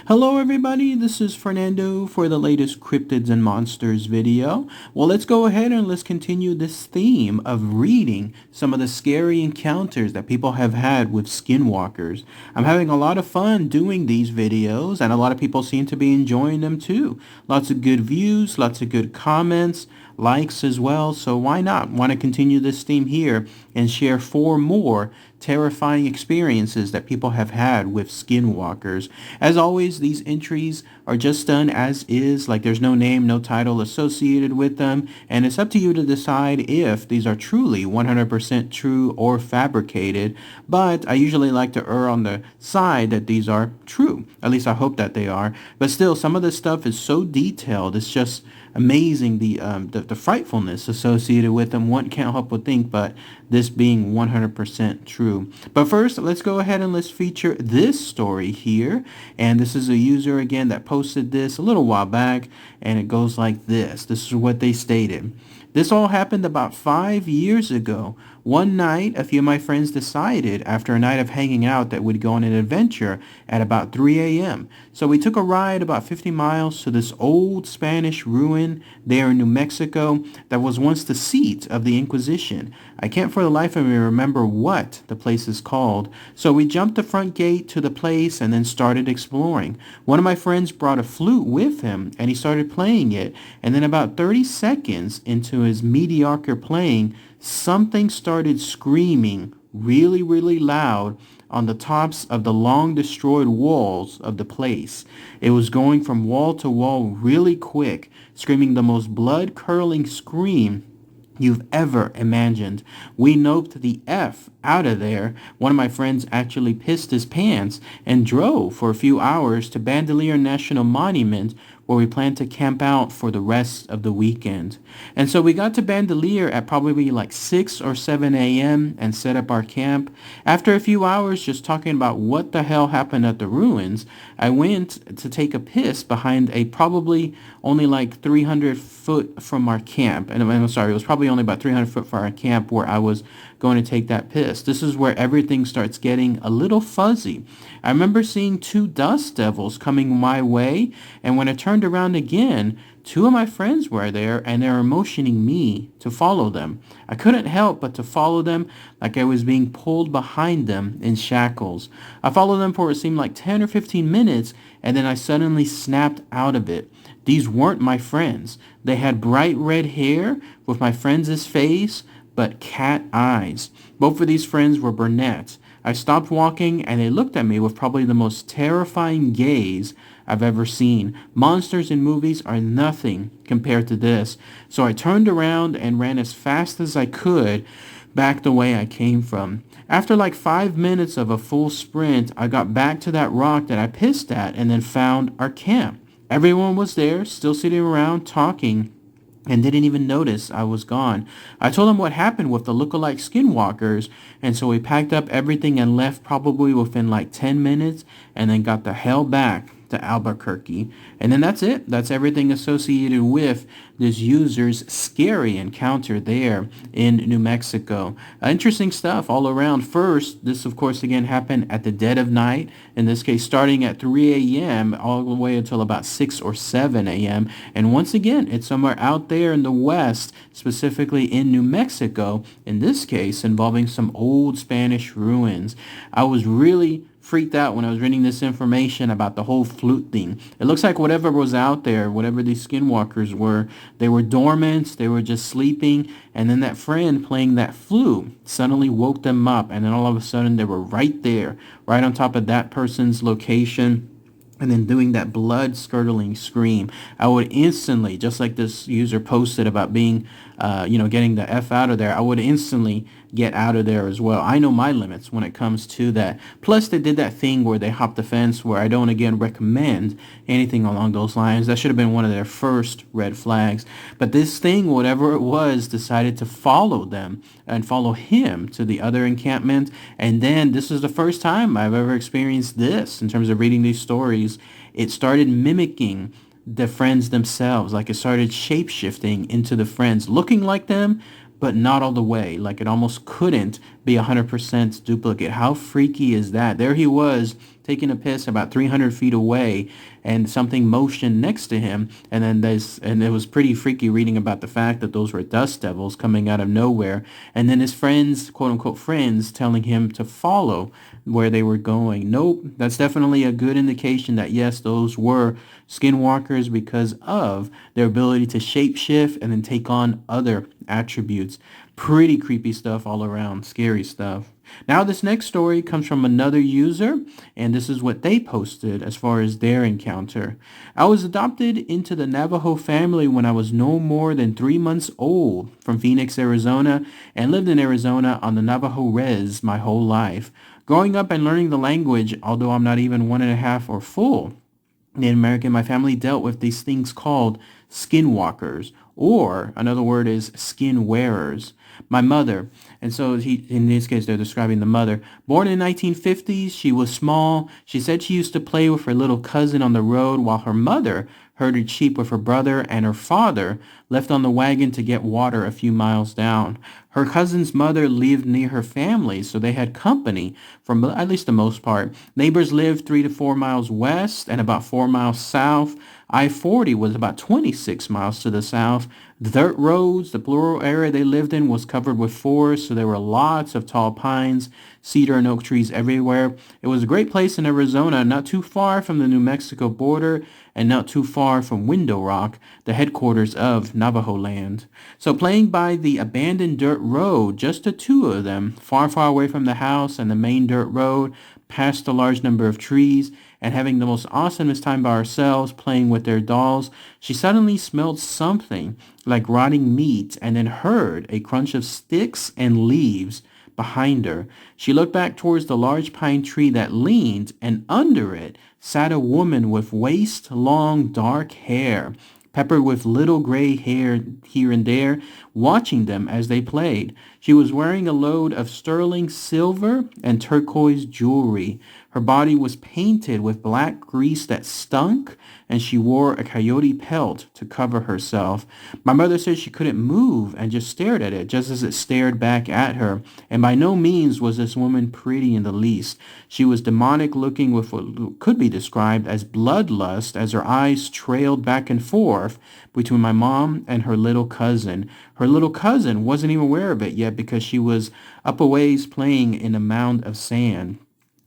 Hello everybody, this is Fernando for the latest Cryptids and Monsters video. Well, let's go ahead and let's continue this theme of reading some of the scary encounters that people have had with skinwalkers. I'm having a lot of fun doing these videos and a lot of people seem to be enjoying them too. Lots of good views, lots of good comments, likes as well, so why not? Want to continue this theme here and share 4 more terrifying experiences that people have had with skinwalkers. As always, these entries are just done as is, like there's no name, no title associated with them, and it's up to you to decide if these are truly 100% true or fabricated, but I usually like to err on the side that these are true. At least I hope that they are. But still, some of this stuff is so detailed, it's just amazing the frightfulness associated with them. One can't help but think, but this being 100% true. But first, let's go ahead and let's feature this story here. And this is a user again that posted this a little while back, and it goes like this. This is what they stated. This all happened about 5 years ago. One night, a few of my friends decided, after a night of hanging out, that we'd go on an adventure at about 3 a.m. So we took a ride about 50 miles to this old Spanish ruin there in New Mexico that was once the seat of the Inquisition. I can't for the life of me remember what the place is called. So we jumped the front gate to the place and then started exploring. One of my friends brought a flute with him and he started playing it. And then about 30 seconds into his mediocre playing, something started screaming really, really loud on the tops of the long destroyed walls of the place. It was going from wall to wall really quick, screaming the most blood-curdling scream you've ever imagined. We noped the F out of there. One of my friends actually pissed his pants and drove for a few hours to Bandelier National Monument, where we planned to camp out for the rest of the weekend. And so we got to Bandelier at probably like 6 or 7 a.m. and set up our camp. After a few hours just talking about what the hell happened at the ruins, I went to take a piss behind a probably only like 300 foot from our camp. And I'm sorry, it was probably only about 300 foot from our camp where I was going to take that piss. This is where everything starts getting a little fuzzy. I remember seeing 2 dust devils coming my way, and when I turned around again, 2 of my friends were there and they were motioning me to follow them. I couldn't help but to follow them like I was being pulled behind them in shackles. I followed them for what seemed like 10 or 15 minutes, and then I suddenly snapped out of it. These weren't my friends. They had bright red hair with my friend's face, but cat eyes. Both of these friends were brunettes. I stopped walking and they looked at me with probably the most terrifying gaze I've ever seen. Monsters in movies are nothing compared to this. So I turned around and ran as fast as I could back the way I came from. After like 5 minutes of a full sprint, I got back to that rock that I pissed at and then found our camp. Everyone was there, still sitting around talking, and didn't even notice I was gone. I told them what happened with the lookalike skinwalkers, and so we packed up everything and left probably within like 10 minutes and then got the hell back to Albuquerque. And then that's it. That's everything associated with this user's scary encounter there in New Mexico. Interesting stuff all around. First, this of course again happened at the dead of night, in this case starting at 3 a.m. all the way until about 6 or 7 a.m. And once again, it's somewhere out there in the west, specifically in New Mexico, in this case involving some old Spanish ruins. I was really freaked out when I was reading this information about the whole flute thing. It looks like whatever was out there, whatever these skinwalkers were, they were dormant, they were just sleeping, and then that friend playing that flute suddenly woke them up, and then all of a sudden they were right there, right on top of that person's location, and then doing that blood-curdling scream. I would instantly, just like this user posted about being, getting the F out of there, I would instantly get out of there as well. I know my limits when it comes to that. Plus, they did that thing where they hopped the fence, where I don't, again, recommend anything along those lines. That should have been one of their first red flags. But this thing, whatever it was, decided to follow them and follow him to the other encampment. And then this is the first time I've ever experienced this in terms of reading these stories. It started mimicking the friends themselves. Like it started shape-shifting into the friends, looking like them, but not all the way. Like it almost couldn't be 100% duplicate. How freaky is that? There he was taking a piss about 300 feet away, and something motioned next to him. And it was pretty freaky reading about the fact that those were dust devils coming out of nowhere. And then his friends, quote unquote friends, telling him to follow where they were going. Nope, that's definitely a good indication that yes, those were skinwalkers because of their ability to shapeshift and then take on other attributes. Pretty creepy stuff all around, scary stuff. Now this next story comes from another user, and this is what they posted as far as their encounter. I was adopted into the Navajo family when I was no more than 3 months old from Phoenix, Arizona, and lived in Arizona on the Navajo res my whole life. Growing up and learning the language, although I'm not even 1.5 or full Native American, my family dealt with these things called skinwalkers, or another word is skin wearers. My mother, and so in this case, they're describing the mother. Born in 1950s, she was small. She said she used to play with her little cousin on the road while her mother herded sheep with her brother, and her father left on the wagon to get water a few miles down. Her cousin's mother lived near her family, so they had company for at least the most part. Neighbors lived 3 to 4 miles west and about 4 miles south. I-40 was about 26 miles to the south. Dirt roads, the plural area they lived in was covered with forest, so there were lots of tall pines, cedar and oak trees everywhere. It was a great place in Arizona, not too far from the New Mexico border and not too far from Window Rock, the headquarters of Navajo land. So playing by the abandoned dirt road, just the two of them, far, far away from the house and the main dirt road, past a large number of trees, and having the most awesomest time by ourselves playing with their dolls, she suddenly smelled something like rotting meat and then heard a crunch of sticks and leaves behind her. She looked back towards the large pine tree that leaned, and under it sat a woman with waist-long dark hair, peppered with little gray hair here and there, watching them as they played. She was wearing a load of sterling silver and turquoise jewelry. Her body was painted with black grease that stunk, and she wore a coyote pelt to cover herself. My mother said she couldn't move and just stared at it, just as it stared back at her. And by no means was this woman pretty in the least. She was demonic looking with what could be described as bloodlust as her eyes trailed back and forth between my mom and her little cousin. Her little cousin wasn't even aware of it yet because she was up a ways playing in a mound of sand.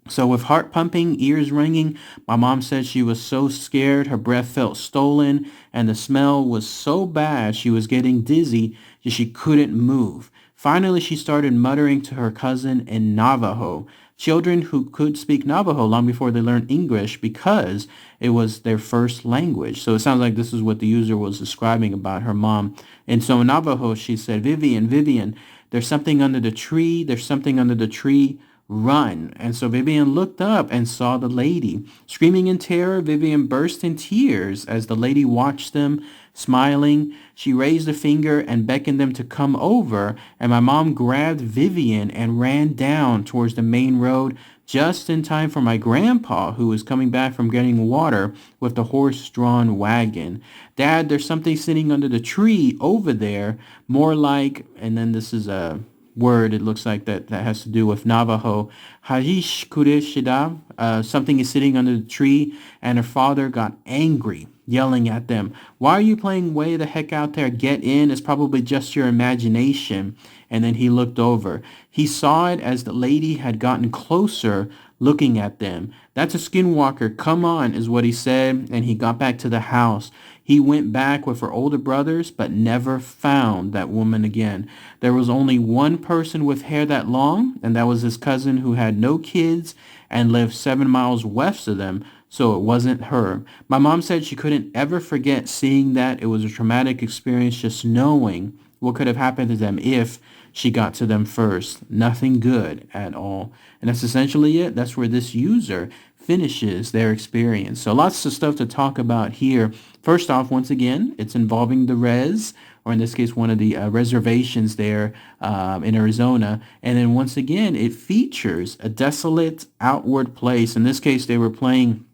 So with heart pumping, ears ringing, my mom said she was so scared her breath felt stolen, and the smell was so bad she was getting dizzy that she couldn't move. Finally, she started muttering to her cousin in Navajo. Children who could speak Navajo long before they learned English because it was their first language. So it sounds like this is what the user was describing about her mom. And so in Navajo, she said, Vivian, Vivian, there's something under the tree. There's something under the tree. Run. And so Vivian looked up and saw the lady. Screaming in terror, Vivian burst in tears as the lady watched them, smiling. She raised a finger and beckoned them to come over, and my mom grabbed Vivian and ran down towards the main road just in time for my grandpa, who was coming back from getting water with the horse-drawn wagon. Dad, there's something sitting under the tree over there, more like, and then this is a word, it looks like that has to do with Navajo. Hajish Kurishida, something is sitting under the tree, and her father got angry, yelling at them, why are you playing way the heck out there? Get in, it's probably just your imagination. And then he looked over. He saw it as the lady had gotten closer, looking at them. That's a skinwalker, come on, is what he said, and he got back to the house. He went back with her older brothers, but never found that woman again. There was only one person with hair that long, and that was his cousin who had no kids and lived 7 miles west of them, so it wasn't her. My mom said she couldn't ever forget seeing that. It was a traumatic experience just knowing what could have happened to them if she got to them first. Nothing good at all. And that's essentially it. That's where this user finishes their experience. So lots of stuff to talk about here. First off, once again, it's involving the res, or in this case, one of the reservations there in Arizona. And then once again, it features a desolate outward place. In this case, they were playing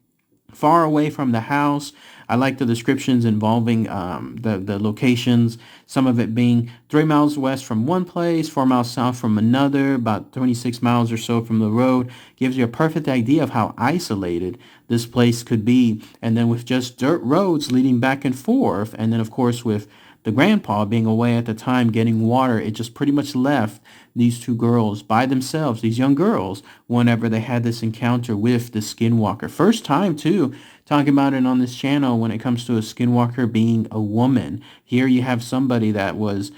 far away from the house. I like the descriptions involving the locations, some of it being 3 miles west from one place, 4 miles south from another, about 26 miles or so from the road. Gives you a perfect idea of how isolated this place could be. And then with just dirt roads leading back and forth, and then of course with the grandpa being away at the time getting water, it just pretty much left these two girls by themselves, these young girls, whenever they had this encounter with the Skinwalker. First time, too, talking about it on this channel when it comes to a Skinwalker being a woman. Here you have somebody that was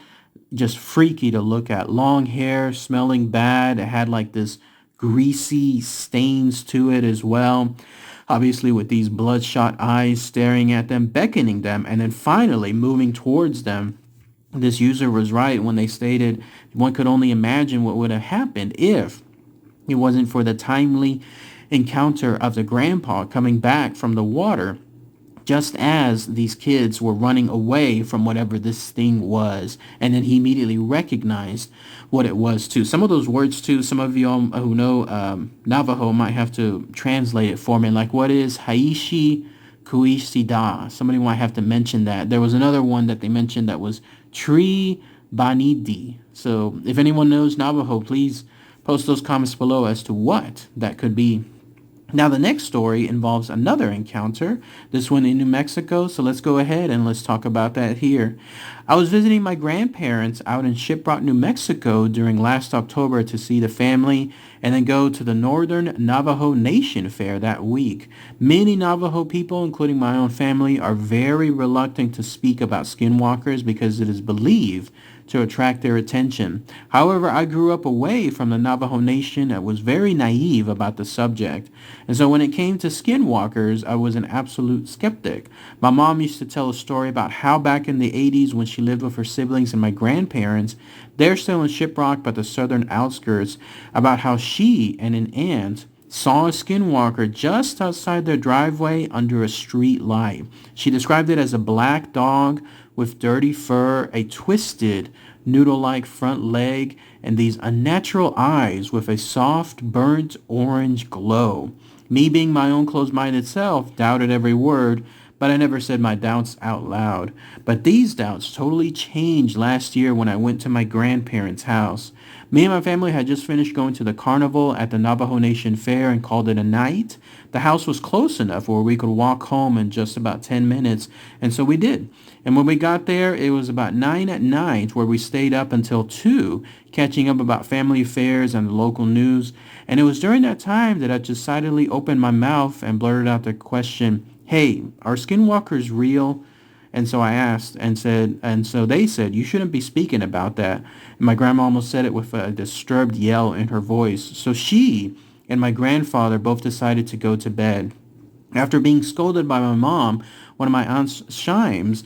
just freaky to look at. Long hair, smelling bad. It had like this greasy stains to it as well. Obviously with these bloodshot eyes staring at them, beckoning them, and then finally moving towards them. This user was right when they stated one could only imagine what would have happened if it wasn't for the timely encounter of the grandpa coming back from the water just as these kids were running away from whatever this thing was. And then he immediately recognized what it was too. Some of those words too, some of you all who know Navajo might have to translate it for me. Like what is Haishi Kuishida? Somebody might have to mention that. There was another one that they mentioned that was Tree Banidi. So if anyone knows Navajo, please post those comments below as to what that could be. Now the next story involves another encounter, this one in New Mexico, so let's go ahead and let's talk about that here. I was visiting my grandparents out in Shiprock, New Mexico during last October to see the family and then go to the Northern Navajo Nation Fair that week. Many Navajo people, including my own family, are very reluctant to speak about skinwalkers because it is believed to attract their attention. However, I grew up away from the Navajo Nation and was very naive about the subject. And so when it came to skinwalkers, I was an absolute skeptic. My mom used to tell a story about how back in the 80s when she lived with her siblings and my grandparents, they're still in Shiprock but the southern outskirts, about how she and an aunt saw a skinwalker just outside their driveway under a street light. She described it as a black dog with dirty fur, a twisted, noodle-like front leg, and these unnatural eyes with a soft, burnt orange glow. Me being my own closed-minded self, doubted every word, but I never said my doubts out loud. But these doubts totally changed last year when I went to my grandparents' house. Me and my family had just finished going to the carnival at the Navajo Nation Fair and called it a night. The house was close enough where we could walk home in just about 10 minutes, and so we did. And when we got there, it was about 9 at night where we stayed up until 2, catching up about family affairs and the local news. And it was during that time that I decidedly opened my mouth and blurted out the question, "Hey, are skinwalkers real?" And so I asked and so they said, "You shouldn't be speaking about that." And my grandma almost said it with a disturbed yell in her voice. So she and my grandfather both decided to go to bed. After being scolded by my mom, one of my aunts chimed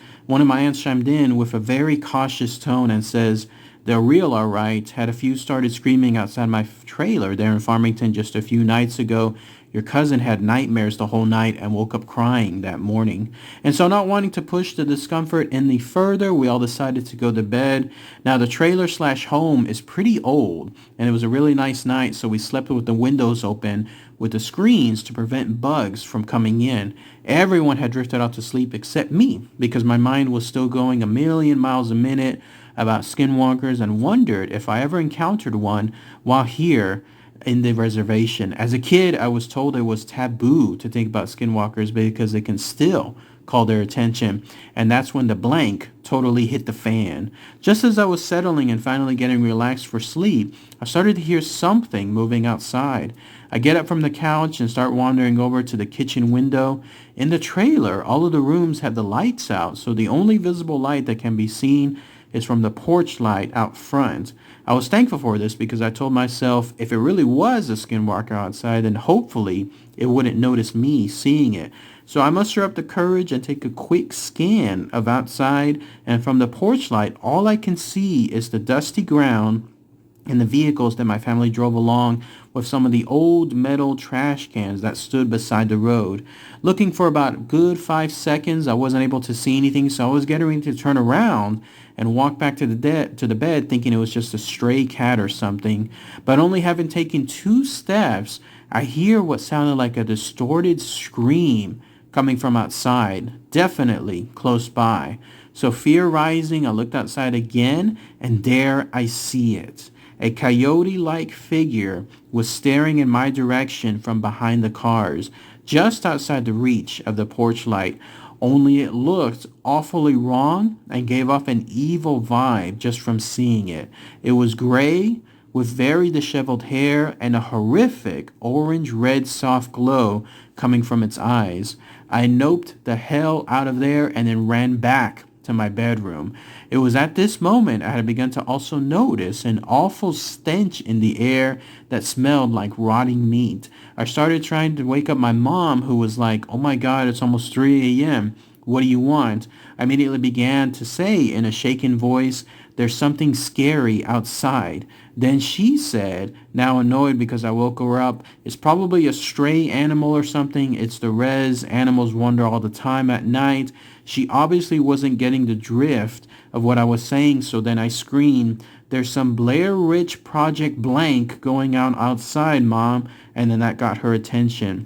in with a very cautious tone and says, "They're real, all right. Had a few started screaming outside my trailer there in Farmington just a few nights ago. Your cousin had nightmares the whole night and woke up crying that morning." And so not wanting to push the discomfort any further, we all decided to go to bed. Now the trailer/home is pretty old, and it was a really nice night, so we slept with the windows open with the screens to prevent bugs from coming in. Everyone had drifted off to sleep except me because my mind was still going a million miles a minute about skinwalkers and wondered if I ever encountered one while here in the reservation. As a kid, I was told it was taboo to think about skinwalkers because they can still call their attention. And that's when the blank totally hit the fan. Just as I was settling and finally getting relaxed for sleep, I started to hear something moving outside. I get up from the couch and start wandering over to the kitchen window. In the trailer, all of the rooms have the lights out, so the only visible light that can be seen is from the porch light out front. I was thankful for this because I told myself if it really was a skinwalker outside, then hopefully it wouldn't notice me seeing it. So I muster up the courage and take a quick scan of outside, and from the porch light, all I can see is the dusty ground and the vehicles that my family drove along with some of the old metal trash cans that stood beside the road. Looking for about a good 5 seconds, I wasn't able to see anything, so I was getting ready to turn around and walk back to the bed thinking it was just a stray cat or something. But only having taken 2 steps, I hear what sounded like a distorted scream coming from outside, definitely close by. So fear rising, I looked outside again, and there I see it. A coyote-like figure was staring in my direction from behind the cars, just outside the reach of the porch light. Only it looked awfully wrong and gave off an evil vibe just from seeing it. It was gray with very disheveled hair and a horrific orange-red soft glow coming from its eyes. I noped the hell out of there and then ran back to my bedroom. It was at this moment I had begun to also notice an awful stench in the air that smelled like rotting meat. I started trying to wake up my mom, who was like, "Oh my God, it's almost 3 a.m. What do you want?" I immediately began to say in a shaken voice, "There's something scary outside." Then she said, now annoyed because I woke her up, "It's probably a stray animal or something. It's the res. Animals wander all the time at night." She obviously wasn't getting the drift of what I was saying, so then I screamed, "There's some Blair Witch Project blank going on outside, Mom." And then that got her attention.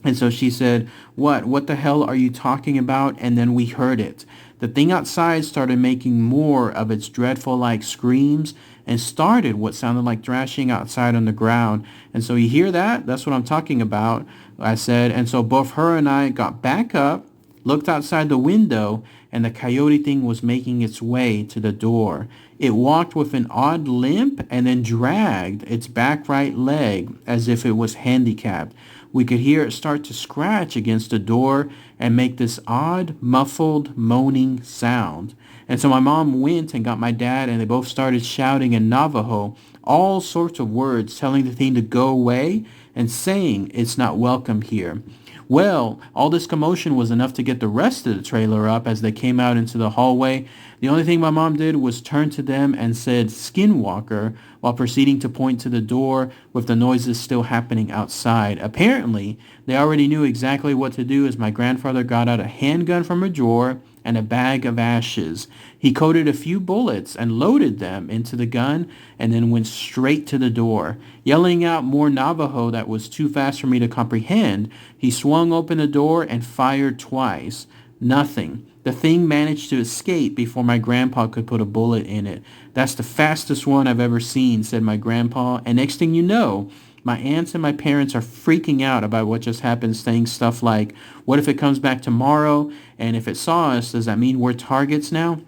And so she said, What the hell are you talking about?" And then we heard it. The thing outside started making more of its dreadful like screams and started what sounded like thrashing outside on the ground. And so you hear that? That's what I'm talking about, I said. And so both her and I got back up, looked outside the window, and the coyote thing was making its way to the door. It walked with an odd limp and then dragged its back right leg as if it was handicapped. We could hear it start to scratch against the door and make this odd, muffled, moaning sound. And so my mom went and got my dad, and they both started shouting in Navajo all sorts of words, telling the thing to go away and saying it's not welcome here. Well, all this commotion was enough to get the rest of the trailer up as they came out into the hallway. The only thing my mom did was turn to them and said "Skinwalker" while proceeding to point to the door with the noises still happening outside. Apparently, they already knew exactly what to do as my grandfather got out a handgun from a drawer and a bag of ashes. He coated a few bullets and loaded them into the gun and then went straight to the door. Yelling out more Navajo that was too fast for me to comprehend, he swung open the door and fired twice. Nothing. The thing managed to escape before my grandpa could put a bullet in it. "That's the fastest one I've ever seen," said my grandpa. And next thing you know, my aunts and my parents are freaking out about what just happened, saying stuff like, "What if it comes back tomorrow? And if it saw us, does that mean we're targets now?"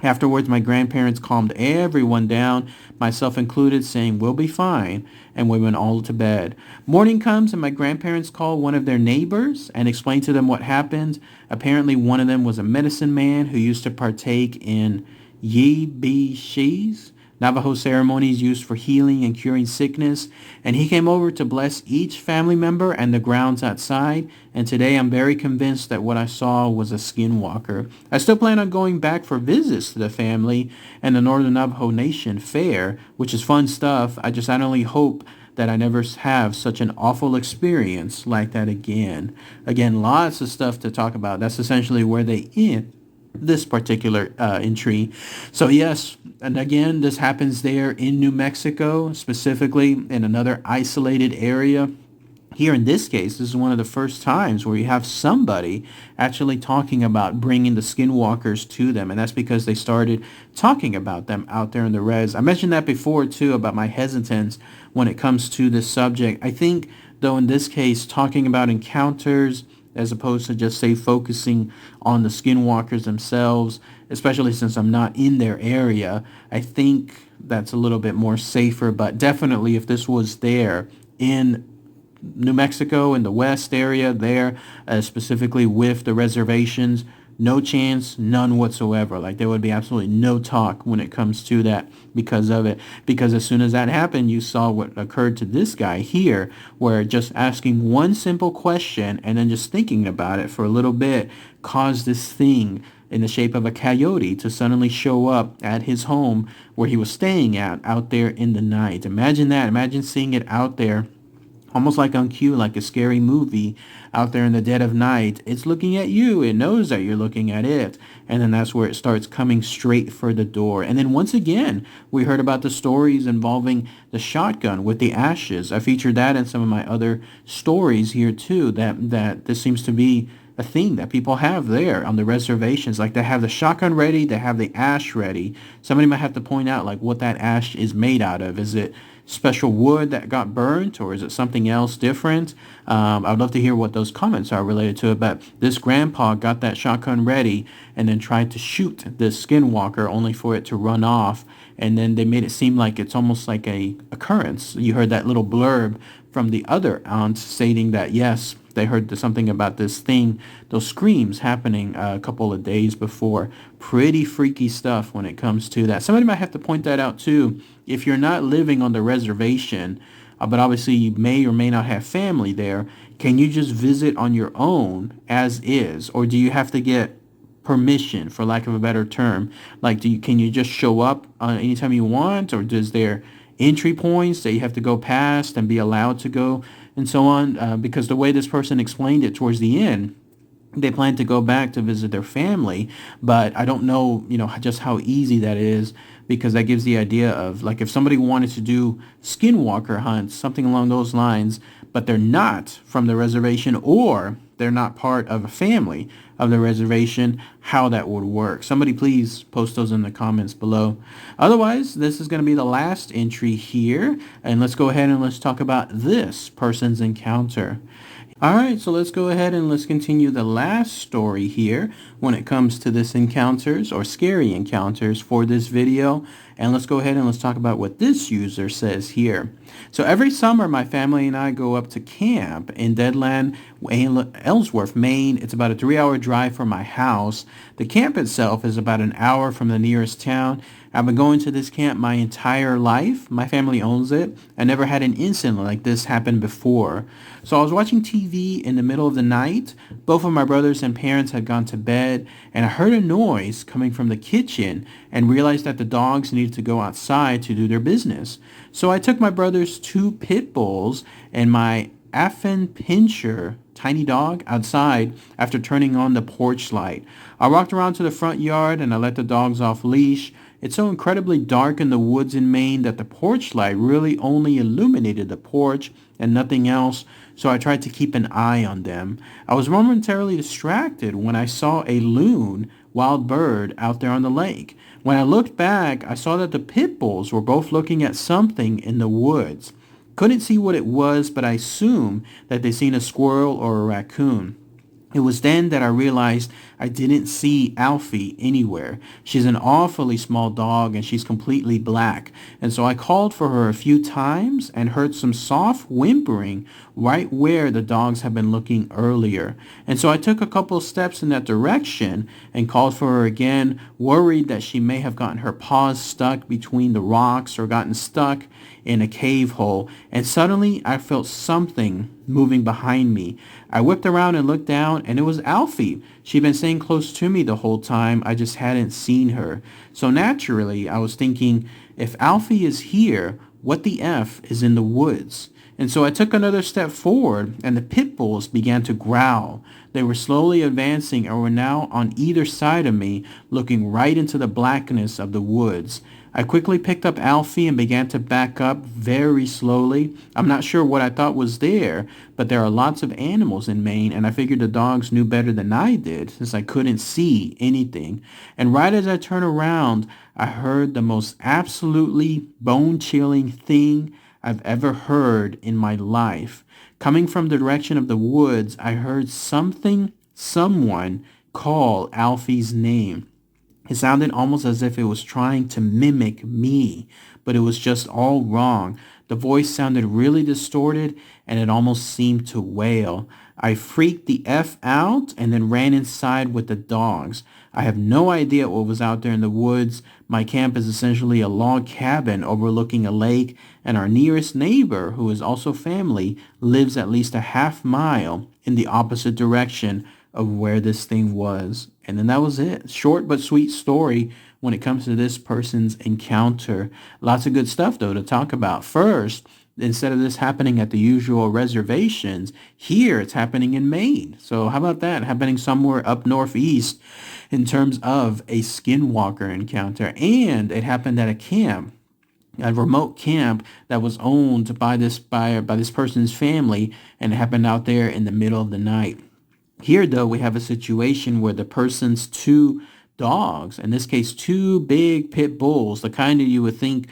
Afterwards, my grandparents calmed everyone down, myself included, saying, "We'll be fine," and we went all to bed. Morning comes and my grandparents call one of their neighbors and explain to them what happened. Apparently, one of them was a medicine man who used to partake in Shis, Navajo ceremonies used for healing and curing sickness, and he came over to bless each family member and the grounds outside, and today I'm very convinced that what I saw was a skinwalker. I still plan on going back for visits to the family and the Northern Navajo Nation Fair, which is fun stuff. I only hope that I never have such an awful experience like that again. Again, lots of stuff to talk about. That's essentially where they end this particular entry. So yes, and again, this happens there in New Mexico, specifically in another isolated area. Here in this case, this is one of the first times where you have somebody actually talking about bringing the skinwalkers to them, and that's because they started talking about them out there in the res. I mentioned that before too about my hesitance when it comes to this subject. I think, though, in this case, talking about encounters as opposed to just, say, focusing on the skinwalkers themselves, especially since I'm not in their area, I think that's a little bit more safer. But definitely if this was there in New Mexico, in the west area there, specifically with the reservations, no chance, none whatsoever. Like, there would be absolutely no talk when it comes to that because of it. Because as soon as that happened, you saw what occurred to this guy here, where just asking one simple question and then just thinking about it for a little bit caused this thing in the shape of a coyote to suddenly show up at his home where he was staying at out there in the night. Imagine that. Imagine seeing it out there almost like on cue, like a scary movie out there in the dead of night. It's looking at you. It knows that you're looking at it. And then that's where it starts coming straight for the door. And then once again, we heard about the stories involving the shotgun with the ashes. I featured that in some of my other stories here too, that this seems to be a thing that people have there on the reservations. Like they have the shotgun ready, they have the ash ready. Somebody might have to point out like what that ash is made out of. Is it special wood that got burnt, or is it something else different? I'd love to hear what those comments are related to it. But this grandpa got that shotgun ready and then tried to shoot this skinwalker only for it to run off. And then they made it seem like it's almost like a occurrence. You heard that little blurb from the other aunt stating that, yes, they heard something about this thing, those screams happening a couple of days before. Pretty freaky stuff when it comes to that. Somebody might have to point that out too. If you're not living on the reservation, but obviously you may or may not have family there, can you just visit on your own as is? Or do you have to get permission, for lack of a better term? Like, can you just show up anytime you want, or does there entry points that you have to go past and be allowed to go and so on? Because the way this person explained it towards the end, they plan to go back to visit their family, but I don't know, just how easy that is, because that gives the idea of like if somebody wanted to do skinwalker hunts, something along those lines, but they're not from the reservation or they're not part of a family of the reservation, how that would work. Somebody please post those in the comments below. Otherwise, this is going to be the last entry here, and let's go ahead and let's talk about this person's encounter. All right, so let's go ahead and let's continue the last story here when it comes to this encounters or scary encounters for this video. And let's go ahead and let's talk about what this user says here. So every summer, my family and I go up to camp in Deadland, Ellsworth, Maine. It's about a 3-hour drive from my house. The camp itself is about an hour from the nearest town. I've been going to this camp my entire life. My family owns it. I never had an incident like this happen before. So I was watching TV in the middle of the night. Both of my brothers and parents had gone to bed, and I heard a noise coming from the kitchen and realized that the dogs needed to go outside to do their business. So I took my brother's 2 pit bulls and my Affin Pinscher tiny dog outside after turning on the porch light. I walked around to the front yard and I let the dogs off leash. It's so incredibly dark in the woods in Maine that the porch light really only illuminated the porch and nothing else, so I tried to keep an eye on them. I was momentarily distracted when I saw a loon wild bird out there on the lake. When I looked back, I saw that the pit bulls were both looking at something in the woods. Couldn't see what it was, but I assumed that they seen a squirrel or a raccoon. It was then that I realized I didn't see Alfie anywhere. She's an awfully small dog and she's completely black. And so I called for her a few times and heard some soft whimpering right where the dogs had been looking earlier. And so I took a couple steps in that direction and called for her again, worried that she may have gotten her paws stuck between the rocks or gotten stuck in a cave hole. And suddenly I felt something moving behind me. I whipped around and looked down, and it was Alfie. She'd been staying close to me the whole time. I just hadn't seen her. So naturally, I was thinking, if Alfie is here, what the F is in the woods? And so I took another step forward, and the pit bulls began to growl. They were slowly advancing and were now on either side of me, looking right into the blackness of the woods. I quickly picked up Alfie and began to back up very slowly. I'm not sure what I thought was there, but there are lots of animals in Maine, and I figured the dogs knew better than I did since I couldn't see anything. And right as I turned around, I heard the most absolutely bone-chilling thing I've ever heard in my life. Coming from the direction of the woods, I heard someone call Alfie's name. It sounded almost as if it was trying to mimic me, but it was just all wrong. The voice sounded really distorted, and it almost seemed to wail. I freaked the F out and then ran inside with the dogs. I have no idea what was out there in the woods. My camp is essentially a log cabin overlooking a lake, and our nearest neighbor, who is also family, lives at least a half mile in the opposite direction of where this thing was. And then that was it. Short but sweet story when it comes to this person's encounter. Lots of good stuff, though, to talk about. First, instead of this happening at the usual reservations, here it's happening in Maine. So how about that happening somewhere up northeast in terms of a Skinwalker encounter? And it happened at a remote camp that was owned by this person's family, and it happened out there in the middle of the night. Here, though, we have a situation where the person's two dogs, in this case, two big pit bulls, the kind that you would think,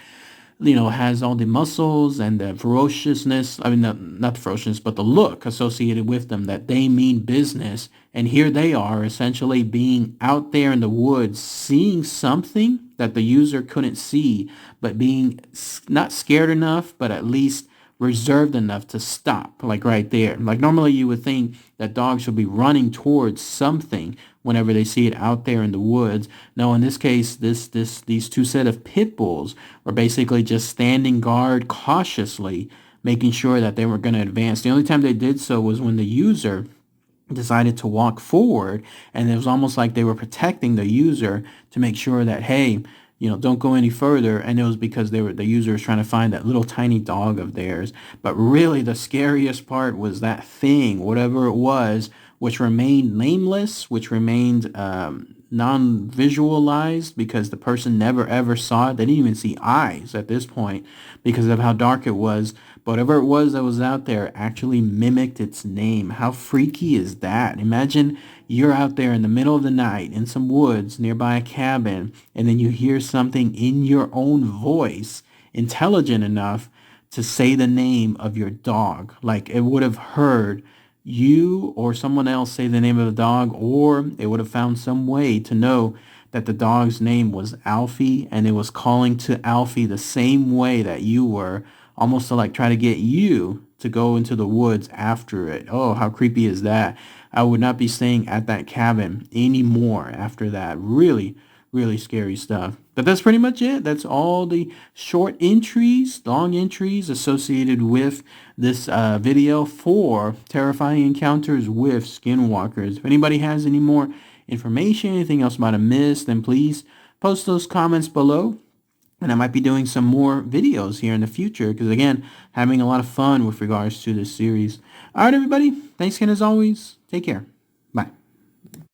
has all the muscles and the ferociousness. I mean, not the ferociousness, but the look associated with them, that they mean business. And here they are essentially being out there in the woods, seeing something that the user couldn't see, but being not scared enough, but at least reserved enough to stop, like right there. Like normally you would think that dogs should be running towards something whenever they see it out there in the woods. No, in this case, these two set of pit bulls were basically just standing guard cautiously, making sure that they were going to advance. The only time they did so was when the user decided to walk forward, and it was almost like they were protecting the user to make sure that, hey, don't go any further. And it was because the user was trying to find that little tiny dog of theirs. But really the scariest part was that thing, whatever it was, which remained nameless, which remained non-visualized, because the person never ever saw it. They didn't even see eyes at this point because of how dark it was. But whatever it was that was out there actually mimicked its name. How freaky is that? Imagine you're out there in the middle of the night in some woods nearby a cabin, and then you hear something in your own voice, intelligent enough to say the name of your dog. Like it would have heard you or someone else say the name of the dog, or it would have found some way to know that the dog's name was Alfie, and it was calling to Alfie the same way that you were, almost to like try to get you to go into the woods after it. Oh, how creepy is that? I would not be staying at that cabin anymore after that. Really, really scary stuff. But that's pretty much it. That's all the short entries, long entries associated with this video for terrifying encounters with skinwalkers. If anybody has any more information, anything else might have missed, then please post those comments below. And I might be doing some more videos here in the future because, again, having a lot of fun with regards to this series. All right, everybody. Thanks again as always. Take care.